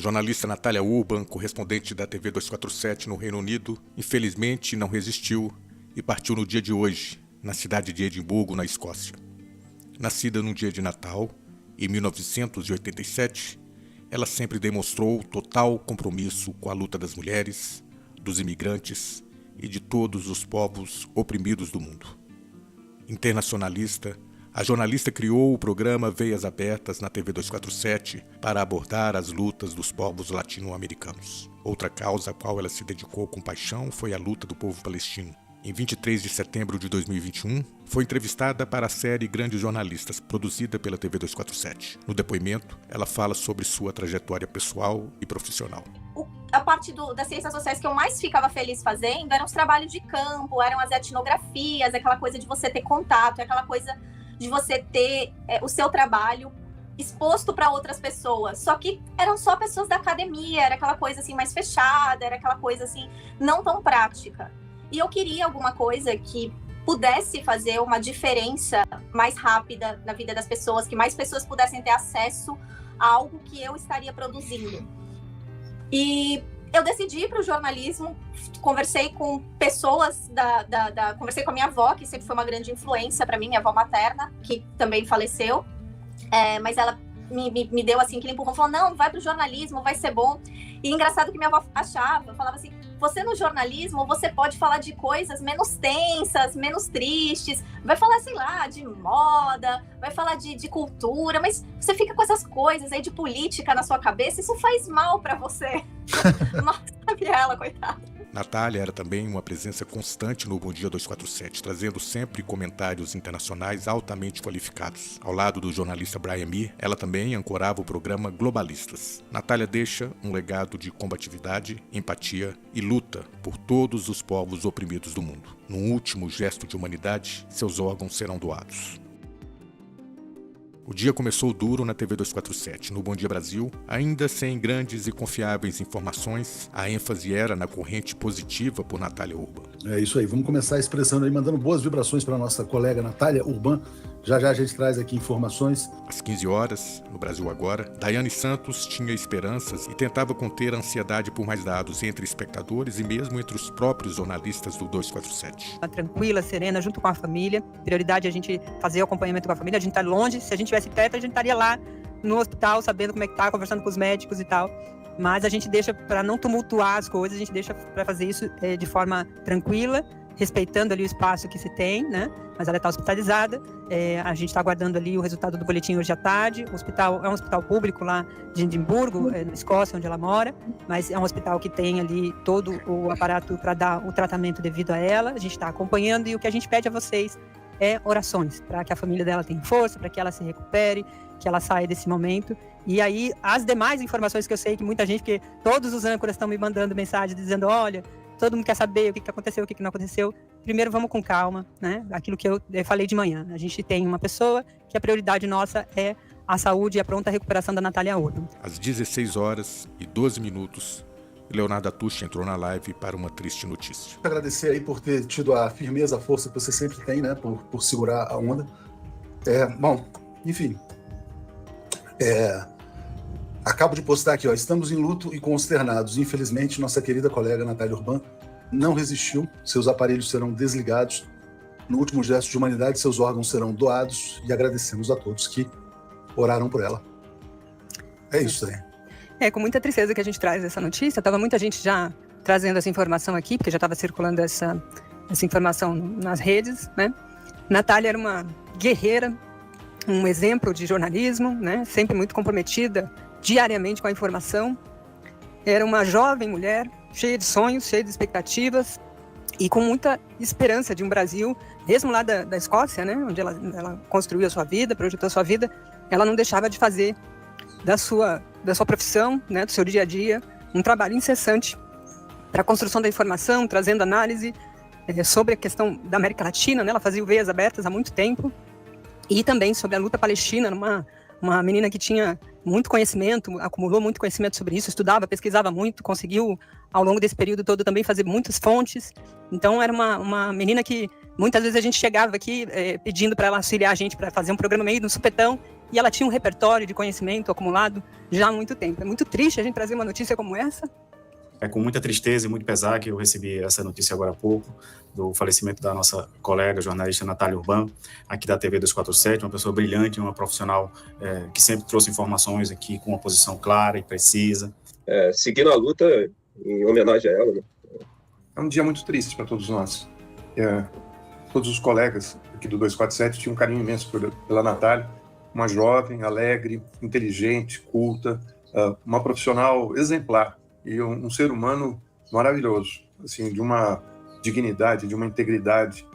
A jornalista Natalia Urban, correspondente da TV 247 no Reino Unido, infelizmente não resistiu e partiu no dia de hoje, na cidade de Edimburgo, na Escócia. Nascida num dia de Natal, em 1987, ela sempre demonstrou total compromisso com a luta das mulheres, dos imigrantes e de todos os povos oprimidos do mundo. Internacionalista, a jornalista criou o programa Veias Abertas na TV 247 para abordar as lutas dos povos latino-americanos. Outra causa a qual ela se dedicou com paixão foi a luta do povo palestino. Em 23 de setembro de 2021, foi entrevistada para a série Grandes Jornalistas, produzida pela TV 247. No depoimento, ela fala sobre sua trajetória pessoal e profissional. A parte das ciências sociais que eu mais ficava feliz fazendo eram os trabalhos de campo, eram as etnografias, aquela coisa de você ter contato, aquela coisa de você ter o seu trabalho exposto para outras pessoas. Só que eram só pessoas da academia, era aquela coisa assim mais fechada, era aquela coisa assim não tão prática. E eu queria alguma coisa que pudesse fazer uma diferença mais rápida na vida das pessoas, que mais pessoas pudessem ter acesso a algo que eu estaria produzindo. E eu decidi ir para o jornalismo, conversei com pessoas conversei com a minha avó, que sempre foi uma grande influência para mim, minha avó materna, que também faleceu, mas ela me deu assim aquele empurrão, falou, não, vai para o jornalismo, vai ser bom. E engraçado que minha avó falava assim, você no jornalismo, você pode falar de coisas menos tensas, menos tristes, vai falar, sei lá, de moda, vai falar de cultura, mas você fica com essas coisas aí de política na sua cabeça, isso faz mal pra você. Nossa, sabe ela, coitada. Natália era também uma presença constante no Bom Dia 247, trazendo sempre comentários internacionais altamente qualificados. Ao lado do jornalista Brian Mee, ela também ancorava o programa Globalistas. Natália deixa um legado de combatividade, empatia e luta por todos os povos oprimidos do mundo. Num último gesto de humanidade, seus órgãos serão doados. O dia começou duro na TV 247. No Bom Dia Brasil, ainda sem grandes e confiáveis informações, a ênfase era na corrente positiva por Natalia Urban. É isso aí, vamos começar expressando aí, mandando boas vibrações para a nossa colega Natalia Urban. Já a gente traz aqui informações. Às 15 horas, no Brasil Agora, Daiane Santos tinha esperanças e tentava conter a ansiedade por mais dados entre espectadores e mesmo entre os próprios jornalistas do 247. Tranquila, serena, junto com a família. Prioridade é a gente fazer o acompanhamento com a família. A gente tá longe, se a gente tivesse perto, a gente estaria lá no hospital, sabendo como é que tá, conversando com os médicos e tal. Mas a gente deixa, para não tumultuar as coisas, a gente deixa para fazer isso de forma tranquila, respeitando ali o espaço que se tem, né? Mas ela está hospitalizada, a gente está aguardando ali o resultado do boletim hoje à tarde. O hospital é um hospital público lá de Edimburgo, na Escócia, onde ela mora, mas é um hospital que tem ali todo o aparato para dar o tratamento devido a ela. A gente está acompanhando e o que a gente pede a vocês é orações, para que a família dela tenha força, para que ela se recupere, que ela saia desse momento. E aí, as demais informações que eu sei que muita gente, porque todos os âncoras estão me mandando mensagem dizendo, olha, todo mundo quer saber o que aconteceu, o que não aconteceu. Primeiro, vamos com calma, né? Aquilo que eu falei de manhã. A gente tem uma pessoa que a prioridade nossa é a saúde e a pronta recuperação da Natalia Urban. Às 16 horas e 12 minutos, Leonardo Atush entrou na live para uma triste notícia. Agradecer aí por ter tido a firmeza, a força que você sempre tem, né? Por segurar a onda. Bom, enfim. Acabo de postar aqui, ó. Estamos em luto e consternados. Infelizmente, nossa querida colega Natalia Urban não resistiu. Seus aparelhos serão desligados. No último gesto de humanidade, seus órgãos serão doados. E agradecemos a todos que oraram por ela. É isso aí. É com muita tristeza que a gente traz essa notícia. Tava muita gente já trazendo essa informação aqui, porque já estava circulando essa informação nas redes, né? Natália era uma guerreira, um exemplo de jornalismo, né? Sempre muito comprometida diariamente com a informação. Era uma jovem mulher, cheia de sonhos, cheia de expectativas e com muita esperança de um Brasil, mesmo lá da Escócia, né? Onde ela construiu a sua vida, projetou a sua vida, ela não deixava de fazer da sua profissão, né? Do seu dia a dia, um trabalho incessante para a construção da informação, trazendo análise sobre a questão da América Latina, né? Ela fazia o Veias Abertas há muito tempo, e também sobre a luta palestina, uma menina que tinha muito conhecimento, acumulou muito conhecimento sobre isso, estudava, pesquisava muito, conseguiu, ao longo desse período todo, também fazer muitas fontes. Então, era uma menina que Muitas vezes a gente chegava aqui pedindo para ela auxiliar a gente para fazer um programa meio no supetão, e ela tinha um repertório de conhecimento acumulado já há muito tempo. É muito triste a gente trazer uma notícia como essa. É com muita tristeza e muito pesar que eu recebi essa notícia agora há pouco, do falecimento da nossa colega jornalista Natália Urbã, aqui da TV 247, uma pessoa brilhante, uma profissional que sempre trouxe informações aqui com uma posição clara e precisa. Seguindo a luta em homenagem a ela, né? É um dia muito triste para todos nós. Todos os colegas aqui do 247 tinham um carinho imenso pela Natália, uma jovem, alegre, inteligente, culta, uma profissional exemplar e um ser humano maravilhoso, assim, de uma dignidade, de uma integridade,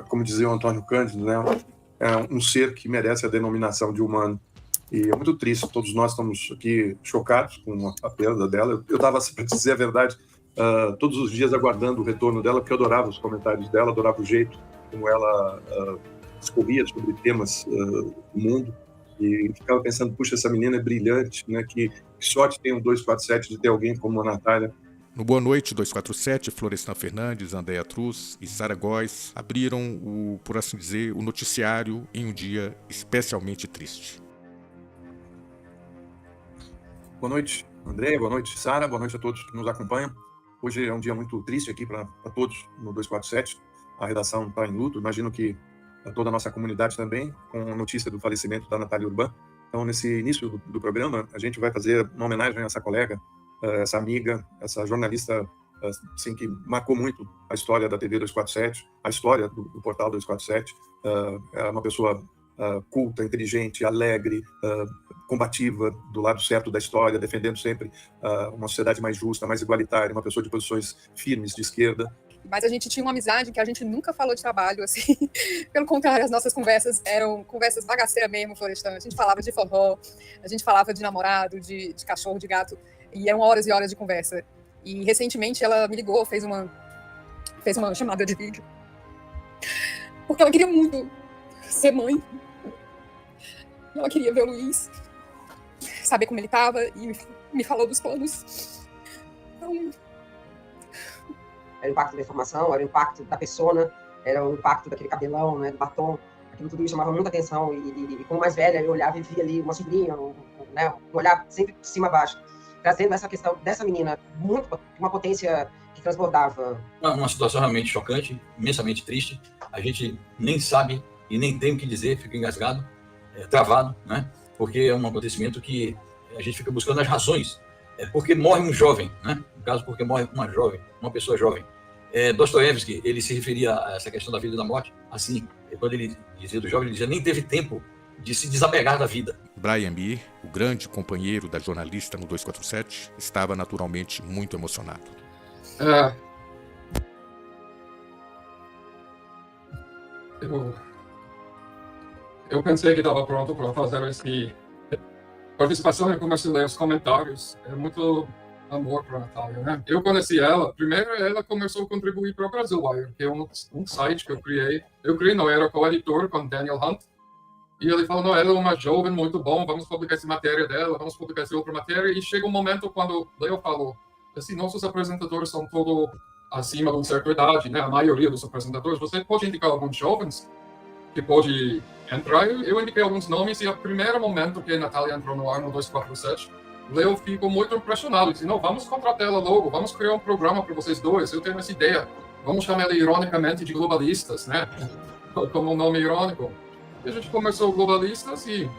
como dizia o Antônio Cândido, né? É um ser que merece a denominação de humano. E é muito triste, todos nós estamos aqui chocados com a perda dela. Eu estava, para dizer a verdade, todos os dias aguardando o retorno dela, porque eu adorava os comentários dela, adorava o jeito como ela discorria sobre temas do mundo, e ficava pensando, puxa, essa menina é brilhante, né? Que sorte tem o 247 de ter alguém como a Natália. No Boa Noite 247, Florestan Fernandes, Andréa Truz e Sara Góes abriram, por assim dizer, o noticiário em um dia especialmente triste. Boa noite, André, boa noite, Sara, boa noite a todos que nos acompanham. Hoje é um dia muito triste aqui para todos no 247. A redação está em luto, imagino que toda a nossa comunidade também, com a notícia do falecimento da Natália Urbã. Então, nesse início do programa, a gente vai fazer uma homenagem a essa colega, essa amiga, essa jornalista assim, que marcou muito a história da TV 247, a história do portal 247. É uma pessoa culta, inteligente, alegre, combativa, do lado certo da história, defendendo sempre uma sociedade mais justa, mais igualitária, uma pessoa de posições firmes de esquerda. Mas a gente tinha uma amizade que a gente nunca falou de trabalho, assim. Pelo contrário, as nossas conversas eram conversas bagaceiras mesmo, Florestan. A gente falava de forró, a gente falava de namorado, de cachorro, de gato, e eram horas e horas de conversa. E recentemente ela me ligou, fez uma chamada de vídeo, porque ela queria muito ser mãe. Ela queria ver o Luiz, saber como ele estava, e me falou dos planos. Então... Era o impacto da informação, era o impacto da persona, era o impacto daquele cabelão, né, do batom. Aquilo tudo me chamava muita atenção. E como mais velha, eu olhava e via ali uma sobrinha, né, um olhar sempre de cima a baixo, trazendo essa questão dessa menina, uma potência que transbordava. Uma situação realmente chocante, imensamente triste. A gente nem sabe e nem tem o que dizer, fica engasgado, travado, né? Porque é um acontecimento que a gente fica buscando as razões. Porque morre um jovem, né? No caso, porque morre uma pessoa jovem. Dostoiévski, ele se referia a essa questão da vida e da morte assim, quando ele dizia do jovem, ele dizia, nem teve tempo de se desapegar da vida. Brian Beer, o grande companheiro da jornalista no 247, estava naturalmente muito emocionado. Eu pensei que estava pronto para fazer essa participação e comecei a ler os comentários. É muito amor para a Natália, né? Eu conheci ela, primeiro ela começou a contribuir para o Brasil Wire, que é um site que eu criei. Eu era co-editor com Daniel Hunt, e ele falou, não, ela é uma jovem muito bom, vamos publicar essa matéria dela, vamos publicar essa outra matéria, e chega um momento quando Leo falou, assim, nossos apresentadores são todos acima de uma certa idade, né? A maioria dos apresentadores, você pode indicar alguns jovens que pode entrar? Eu indiquei alguns nomes, e o primeiro momento que a Natália entrou no ar no 247, Leo ficou muito impressionado, disse, não, vamos contratar ela logo, vamos criar um programa para vocês dois, eu tenho essa ideia, vamos chamar ela ironicamente de globalistas, né, como um nome irônico. E a gente começou globalistas, e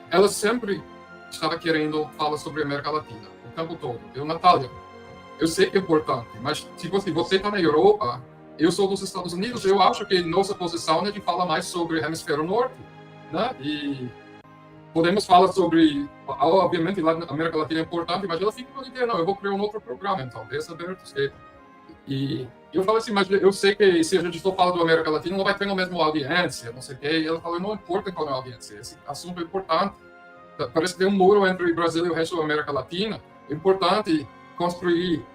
ela sempre estava querendo falar sobre a América Latina, o tempo todo. Natália, eu sei que é importante, mas tipo assim, você está na Europa, eu sou dos Estados Unidos, eu acho que nossa posição é de falar mais sobre o hemisfério norte, né, e podemos falar sobre, obviamente, lá na América Latina é importante, mas ela fica com a ideia, não, eu vou criar um outro programa, então, deixa aberto. E eu falei assim, mas eu sei que se a gente for falar da América Latina, não vai ter a mesma audiência, não sei o quê. E ela falou, não importa qual é a audiência, esse assunto é importante. Parece que tem um muro entre o Brasil e o resto da América Latina. É importante construir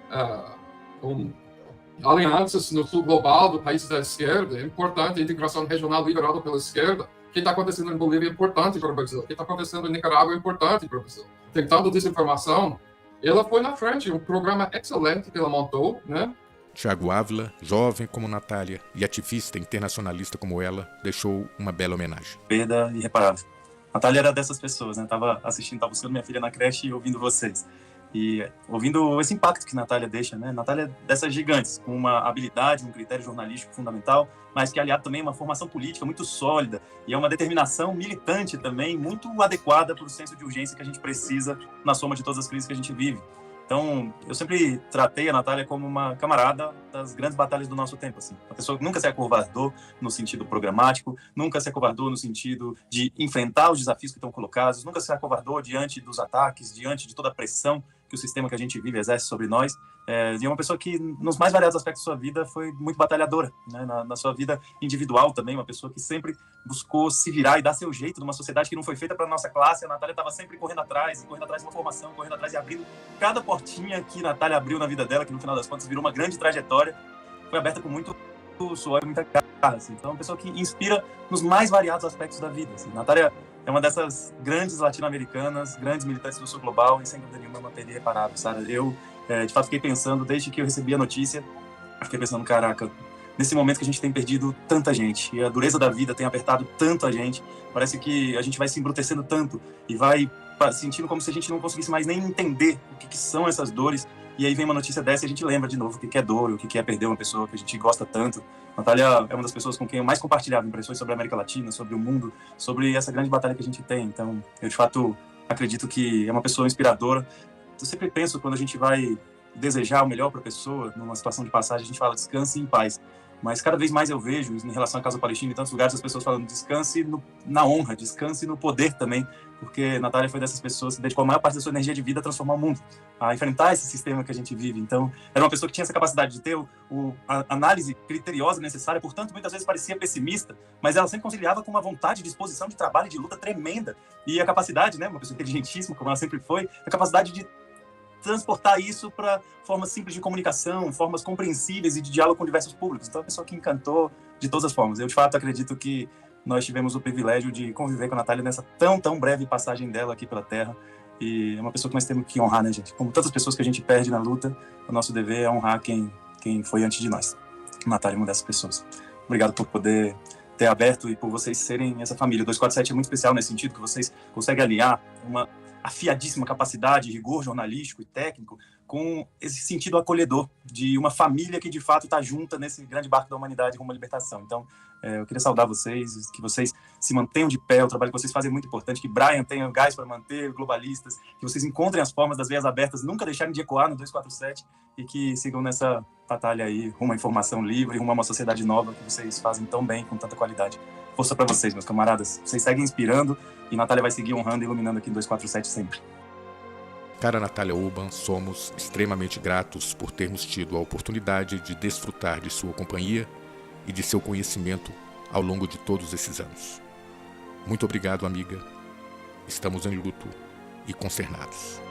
alianças no sul global do país da esquerda. É importante a integração regional liderada pela esquerda. O que está acontecendo em Bolívia é importante para o Brasil. O que está acontecendo em Nicarágua é importante para o Brasil. Tem tanta desinformação. Ela foi na frente, um programa excelente que ela montou, né? Thiago Ávila, jovem como Natália e ativista internacionalista como ela, deixou uma bela homenagem. Perda irreparável. Natália era dessas pessoas, né? Tava buscando minha filha na creche e ouvindo vocês. E ouvindo esse impacto que Natália deixa, né? Natália é dessas gigantes, com uma habilidade, um critério jornalístico fundamental, mas que aliado também a uma formação política muito sólida e é uma determinação militante também muito adequada para o senso de urgência que a gente precisa na soma de todas as crises que a gente vive. Então, eu sempre tratei a Natália como uma camarada das grandes batalhas do nosso tempo, assim. Uma pessoa que nunca se acovardou no sentido programático, nunca se acovardou no sentido de enfrentar os desafios que estão colocados, nunca se acovardou diante dos ataques, diante de toda a pressão que o sistema que a gente vive exerce sobre nós. E é uma pessoa que, nos mais variados aspectos da sua vida, foi muito batalhadora, né? Na sua vida individual também, uma pessoa que sempre buscou se virar e dar seu jeito numa sociedade que não foi feita para a nossa classe. A Natália estava sempre correndo atrás de uma formação, correndo atrás e abrindo cada portinha que a Natália abriu na vida dela, que no final das contas virou uma grande trajetória, foi aberta com muito suor e muita garra, assim. Então é uma pessoa que inspira nos mais variados aspectos da vida, assim. Natália é uma dessas grandes latino-americanas, grandes militantes do sul global e sem dúvida nenhuma uma perda irreparável, sabe? Eu, de fato, fiquei pensando, desde que eu recebi a notícia, eu fiquei pensando, caraca, nesse momento que a gente tem perdido tanta gente e a dureza da vida tem apertado tanto a gente, parece que a gente vai se embrutecendo tanto e vai sentindo como se a gente não conseguisse mais nem entender o que são essas dores. E aí vem uma notícia dessa e a gente lembra de novo o que é dor, o que é perder uma pessoa que a gente gosta tanto. Natália é uma das pessoas com quem eu mais compartilhava impressões sobre a América Latina, sobre o mundo, sobre essa grande batalha que a gente tem. Então, eu de fato acredito que é uma pessoa inspiradora. Eu sempre penso, quando a gente vai desejar o melhor para a pessoa, numa situação de passagem, a gente fala descanse em paz. Mas cada vez mais eu vejo, em relação à causa palestina, em tantos lugares, as pessoas falando descanse na honra, descanse no poder também, porque Natália foi dessas pessoas que dedicou a maior parte da sua energia de vida a transformar o mundo, a enfrentar esse sistema que a gente vive. Então, era uma pessoa que tinha essa capacidade de ter a análise criteriosa necessária, portanto, muitas vezes parecia pessimista, mas ela sempre conciliava com uma vontade, disposição de trabalho e de luta tremenda, e a capacidade, né, uma pessoa inteligentíssima, como ela sempre foi, a capacidade de transportar isso para formas simples de comunicação, formas compreensíveis e de diálogo com diversos públicos. Então, é uma pessoa que encantou de todas as formas. Eu, de fato, acredito que nós tivemos o privilégio de conviver com a Natália nessa tão breve passagem dela aqui pela Terra. E é uma pessoa que nós temos que honrar, né, gente? Como tantas pessoas que a gente perde na luta, o nosso dever é honrar quem foi antes de nós. A Natália é uma dessas pessoas. Obrigado por poder ter aberto e por vocês serem essa família. O 247 é muito especial nesse sentido, que vocês conseguem aliar uma afiadíssima capacidade, rigor jornalístico e técnico com esse sentido acolhedor de uma família que de fato está junta nesse grande barco da humanidade rumo à libertação. Então, eu queria saudar vocês, que vocês se mantenham de pé, o trabalho que vocês fazem é muito importante, que Brian tenha gás para manter globalistas, que vocês encontrem as formas das veias abertas, nunca deixarem de ecoar no 247 e que sigam nessa batalha aí rumo à informação livre, rumo a uma sociedade nova que vocês fazem tão bem, com tanta qualidade. Força para vocês, meus camaradas. Vocês seguem inspirando e Natália vai seguir honrando e iluminando aqui no 247 sempre. Cara Natália Urbан, somos extremamente gratos por termos tido a oportunidade de desfrutar de sua companhia e de seu conhecimento ao longo de todos esses anos. Muito obrigado, amiga. Estamos em luto e consternados.